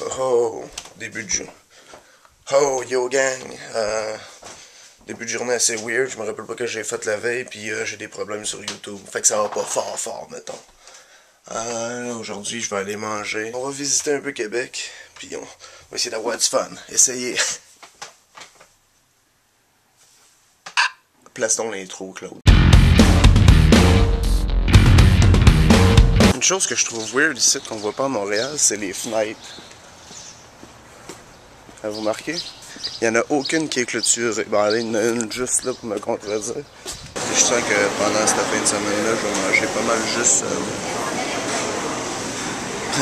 Oh oh, début de journée. Oh yo gang. Début de journée assez weird, je me rappelle pas que j'ai fait la veille, puis j'ai des problèmes sur YouTube. Fait que ça va pas fort, mettons. Aujourd'hui, je vais aller manger. On va visiter un peu Québec, puis on va essayer d'avoir du fun. Essayer. Place donc l'intro, Claude. Une chose que je trouve weird ici, qu'on voit pas à Montréal, c'est les fenêtres. Vous remarquez? Il n'y en a aucune qui est clôturée. Bon, il y en a une juste là pour me contredire. Je sens que pendant cette fin de semaine-là, je vais manger pas mal juste...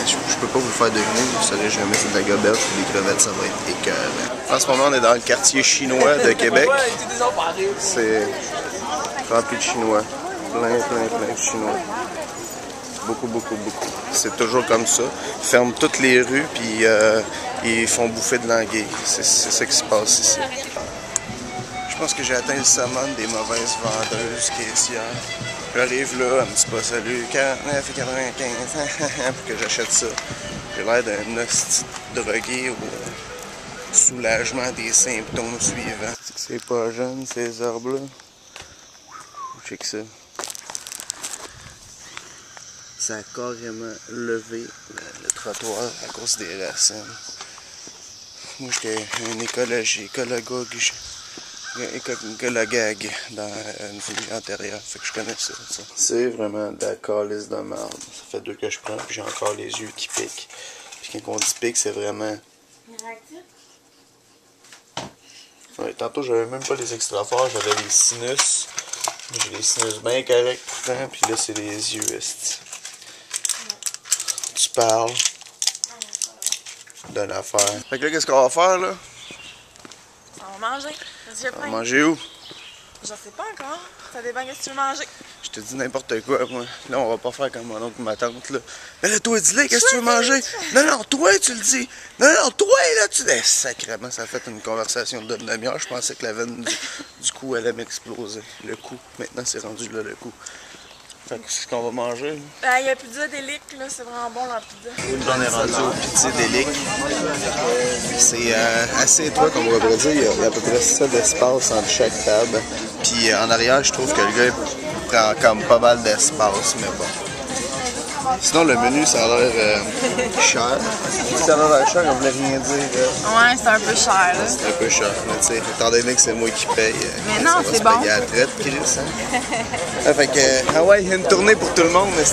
Je peux pas vous le faire deviner, vous savez jamais c'est de la goberge ou des crevettes, ça va être écœurant. En ce moment, on est dans le quartier chinois de Québec. C'est rempli de Chinois. Plein de Chinois. Beaucoup. C'est toujours comme ça. Ils ferment toutes les rues, puis ils font bouffer de l'anguille. C'est ça qui se passe ici. Je pense que j'ai atteint le summum des mauvaises vendeuses caissières. J'arrive là, elle me dit pas salut, 49,95 pour que j'achète ça. J'ai l'air d'un hostie drogué au soulagement des symptômes suivants. C'est pas jeune, ces arbres-là. Check ça. Ça a carrément levé le trottoir à cause des racines. Moi, j'étais un écologue dans une vie antérieure, fait que je connais ça. C'est vraiment de la calice de merde. Ça fait 2 que je prends, puis j'ai encore les yeux qui piquent. Puis quand on dit pique, c'est vraiment... Ouais, tantôt, j'avais même pas les extra forts, j'avais les sinus. J'ai les sinus bien corrects pourtant, puis là, c'est les yeux, esti. Tu parles d'une affaire. Fait que là, qu'est-ce qu'on va faire, là? On va manger. On va manger où? Je sais pas encore. Ça dépend de ce que tu veux manger. Je te dis n'importe quoi, moi. Là, on va pas faire comme mon oncle ou ma tante, là. Mais là, toi, dis-le, qu'est-ce que tu veux manger? Non, toi, tu le dis. Non, toi, là, tu dis. Sacrément, ça a fait une conversation de demi-heure. Je pensais que la veine du cou allait m'exploser. Le cou. Maintenant, c'est rendu là, le cou. Fait que c'est ce qu'on va manger. Il y a pizza délic, là. C'est vraiment bon, la pizza. Là, on est rendu au pizza délic. C'est assez étroit, comme on va dire. Il y a à peu près ça d'espace entre chaque table. Puis en arrière, je trouve que le gars il prend comme pas mal d'espace, mais bon. Sinon, le menu, ça a l'air cher. Ça a l'air cher, on voulait rien dire. Ouais, c'est un peu cher, là. C'est un peu cher, mais tu sais, étant donné que c'est moi qui paye, mais non, c'est bon. Il y a la traite, Chris, hein? Fait que, ah ouais, il y a une tournée pour tout le monde, mais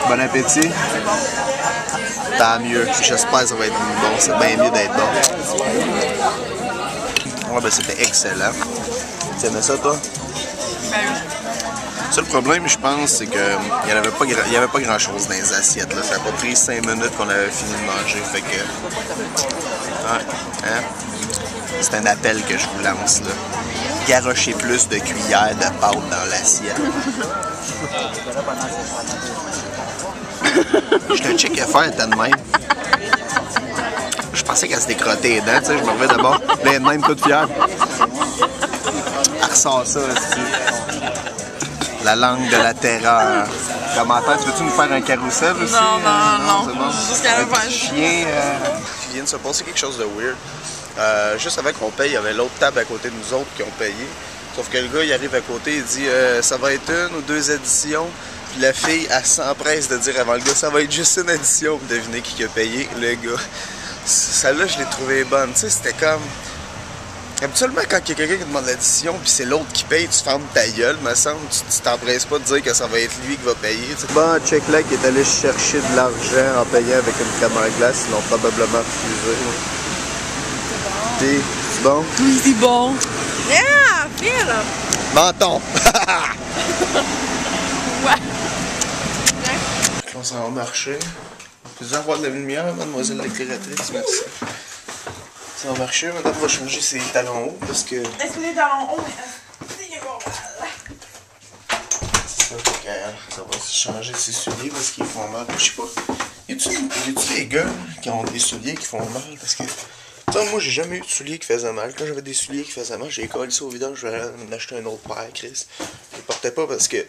bon appétit. Tant mieux. J'espère que ça va être bon. C'est bien mieux d'être bon. Ouais, ben c'était excellent. Tu aimais ça, toi? Ben oui. Ça, le problème, je pense, c'est qu'il n'y avait pas grand-chose dans les assiettes. Là. Ça n'a pas pris 5 minutes qu'on avait fini de manger. Fait que... Ouais, hein? C'est un appel que je vous lance, là. Garochez plus de cuillères de pâte dans l'assiette. Je te check à faire, t'as de même. Je pensais qu'elle se décrottait les dents, tu sais. Je me reviens d'abord. Là, elle est de même toute fière. Elle ressort ça, aussi. La langue de la terreur. Commentaire, tu veux-tu nous faire un carrousel aussi? Non. C'est bon. Jusqu'à la fin. Chien. Il vient de se passer quelque chose de weird. Juste avant qu'on paye, il y avait l'autre table à côté de nous autres qui ont payé. Sauf que le gars, il arrive à côté, il dit ça va être 1 ou 2 additions. Puis la fille, elle s'empresse de dire avant le gars, ça va être juste une addition. Puis devinez qui a payé, le gars. Celle-là, je l'ai trouvée bonne. Tu sais, c'était comme... Habituellement, quand il y a quelqu'un qui demande l'addition, puis c'est l'autre qui paye, tu fermes ta gueule, me semble. Tu t'empresses pas de dire que ça va être lui qui va payer. T'sais. Bon, check-là qui est allé chercher de l'argent en payant avec une crème en glace. Ils l'ont probablement refusé. C'est bon? Oui, c'est bon. Yeah, file! Menton! Ouais. On s'en va marcher. Peux-tu avoir de la lumière, mademoiselle l'éclairatrice? Merci. Ça va marcher, madame va changer ses talons hauts parce que... Est-ce que les talons hauts, c'est bon ça va se changer ses souliers parce qu'ils font mal. Je sais pas. Y a-tu des gars qui ont des souliers qui font mal? Parce que... T'sais, moi, j'ai jamais eu de souliers qui faisaient mal. Quand j'avais des souliers qui faisaient mal, j'ai collé ça au vidange, je vais en acheter un autre paire, Chris. Je les portais pas parce que...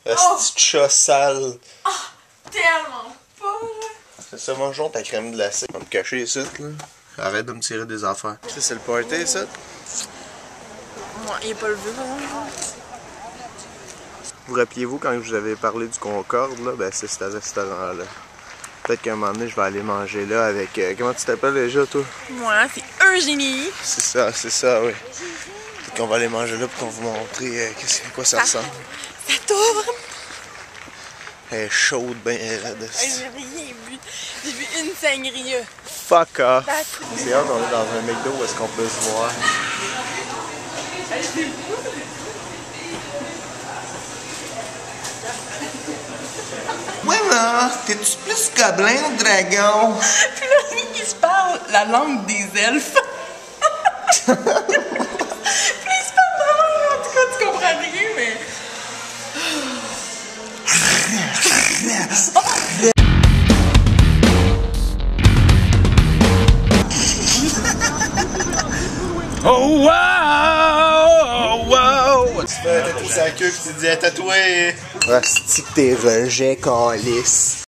Asti de chat sale. Ah, tellement! pas. C'est ça, mangeons ta crème glacée. On va me cacher ici, là. Arrête de me tirer des affaires. C'est le party, ça? Moi, il est pas levé, par exemple. Vous rappeliez-vous quand je vous avais parlé du Concorde, là? Ben, c'est ce restaurant-là. Peut-être qu'à un moment donné, je vais aller manger là avec... comment tu t'appelles déjà, toi? Moi, c'est Eugénie. C'est ça, oui. Peut-être qu'on va aller manger là pour vous montrer à quoi ça ressemble. Ça tourne. Elle est chaude, ben raide. J'ai rien vu. J'ai vu une sangria. Fuck off! That's C'est hâte, on est dans un McDo où est-ce qu'on peut se voir. Ouais, mais t'es-tu plus gobelin ou dragon? Puis là, il se parle la langue des elfes. Puis il se parle la langue, en tout cas, tu comprends rien, mais... Oh wow! Oh wow! Tu fais tatouer sa queue pis tu dis à tatouer! Ah, c'est-tu que t'es rejet, calice?